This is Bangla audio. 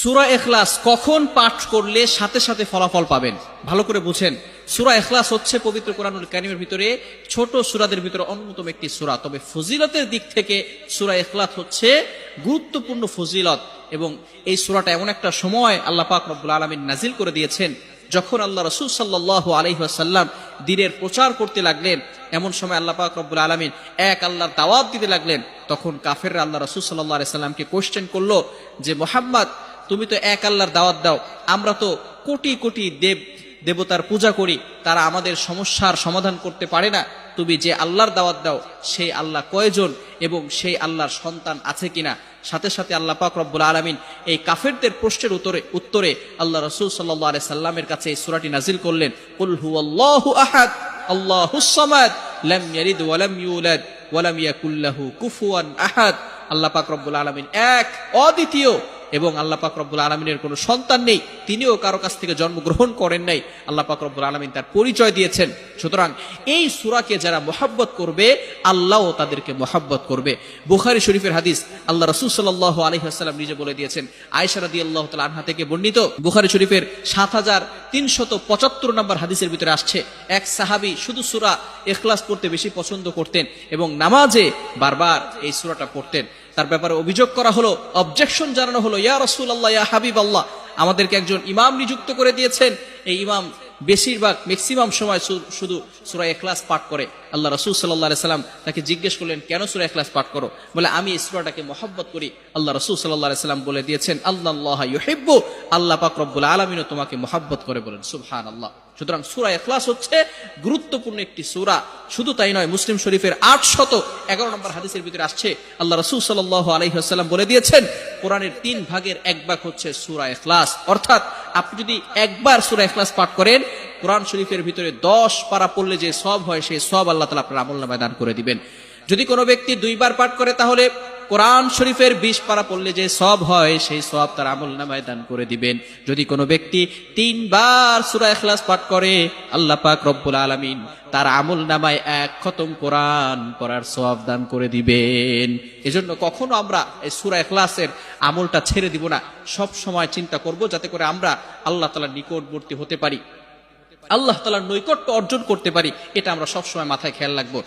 সূরা ইখলাস কখন পাঠ করলে সাথে সাথে ফলাফল পাবেন ভালো করে বুঝেন। সূরা ইখলাস হচ্ছে পবিত্র কোরআনুল কারীমের ভিতরে ছোট সূরাদের ভিতরে অন্যতম একটি সূরা। তবে ফজিলতের দিক থেকে সূরা ইখলাস হচ্ছে গুরুত্বপূর্ণ ফজিলত, এবং এই সূরাটা এমন একটা সময় আল্লাহ পাক রব্বুল আলামিন নাজিল করে দিয়েছেন যখন আল্লাহ রাসূল সাল্লাল্লাহু আলাইহি ওয়াসাল্লাম দ্বীনের প্রচার করতে লাগলেন। এমন সময় আল্লাহ পাক রব্বুল আলামিন এক আল্লাহর দাওয়াত দিতে লাগলেন। তখন কাফেররা আল্লাহ রাসূল সাল্লাল্লাহু আলাইহি সাল্লামকে কোশ্চেন করলো যে মুহাম্মদ, তুমি তো এক আল্লাহর দাওয়াত দাও, আমরা তো কোটি কোটি দেবতার পূজা করি, তারা আমাদের সমস্যার সমাধান করতে পারে না। তুমি যে আল্লাহর দাওয়াত দাও সেই আল্লাহ কয়জন এবং সেই আল্লাহর সন্তান আছে কিনা? সাথে সাথে আল্লাহ পাক রব্বুল আলামিন এই কাফেরদের প্রশ্নের উত্তরে আল্লাহ রাসূল সাল্লাল্লাহু আলাইহি সাল্লামের কাছে এই সূরাটি নাজিল করলেন, কুল হুয়াল্লাহু আহাদ আল্লাহুস সামাদ লাম ইয়ালিদ ওয়া লাম ইউলাদ ওয়া লাম ইয়াকুল লাহু কুফুয়ান আহাদ। আল্লাহ পাক রব্বুল আলামিন এক, অদ্বিতীয়, এবং আল্লাহ পাক রব্বুল আলামিনের কোনো সন্তান নেই, তিনিও কারো কাছ থেকে জন্মগ্রহণ করেন নাই। আল্লাহ পাক রব্বুল আলামিন তার পরিচয় দিয়েছেন। সুতরাং এই সূরাকে যারা মুহাব্বত করবে আল্লাহও তাদেরকে মুহাব্বত করবে। বুখারী শরীফের হাদিস, আল্লাহ রাসূল সাল্লাল্লাহু আলাইহি ওয়াসাল্লাম নিজে বলে দিয়েছেন। আয়েশা রাদিয়াল্লাহু তাআলা আনহা থেকে বর্ণিত বুখারী শরীফের 7375 নম্বর হাদিসের ভিতরে আসছে, এক সাহাবী শুধু সূরা ইখলাস পড়তে বেশি পছন্দ করতেন এবং নামাজে বারবার এই সূরাটা পড়তেন। তার ব্যাপারে অভিযোগ করা হলো, অবজেকশন জানানো হলো, ইয়া রাসূলুল্লাহ, ইয়া হাবিবাল্লাহ, আমাদেরকে একজন ইমাম নিযুক্ত করে দিয়েছেন, এই ইমাম ম্যাক্সিমাম সময় শুধু সূরা ইখলাস পাঠ করে। আল্লাহ রাসূল সাল্লাল্লাহু আলাইহি সাল্লাম তাকে জিজ্ঞেস করলেন, কেন সূরা ইখলাস পাঠ করো? বলে, আমি এই সূরাটাকে মহব্বত করি। আল্লাহ রাসূল সাল্লাল্লাহু আলাইহি সাল্লাম বলে দিয়েছেন, আল্লাহু ইউহিব্বু, আল্লাহ পাক রব্বুল আলামিনও তোমাকে মহব্বত করে। বলেন সুবহানাল্লাহ। সুতরাং সূরা ইখলাস হচ্ছে গুরুত্বপূর্ণ একটি সূরা। শুধু তাই নয়, মুসলিম শরীফের 811 নম্বর হাদিসের ভিতরে আসছে, আল্লাহ রাসূল সাল্লাল্লাহু আলাইহি ওয়াসাল্লাম বলে দিয়েছেন, কোরআনের 3 ভাগের 1 ভাগ হচ্ছে সূরা ইখলাস। অর্থাৎ আপনি যদি একবার সূরা ইখলাস পাঠ করেন, কোরআন শরীফের ভিতরে 10 পারা পড়লে যে সওয়াব হয় সেই সওয়াব আল্লাহ তাআলা আপনার আমলনামায় দান করে দিবেন। যদি কোনো ব্যক্তি 2 বার পাঠ করে, তাহলে কোরআন শরীফের 20 পারা পড়লে যে সওয়াব হয় সেই সওয়াব তার আমলনামায় দান করে দিবেন। যদি কোনো ব্যক্তি 3 বার সূরা ইখলাস পাঠ করে, আল্লাহ পাক রব্বুল আলামিন তার আমলনামায় 1 খতম কোরআন পড়ার সওয়াব দান করে দিবেন। এজন্য কখনো আমরা এই সূরা ইখলাসের আমলটা ছেড়ে দিব না। সব সময় চিন্তা করব যাতে করে আমরা আল্লাহ তাআলার নিকটবর্তী হতে পারি, আল্লাহ তাআলার নৈকট্য অর্জন করতে পারি। এটা আমরা সবসময় মাথায় খেয়াল রাখবো।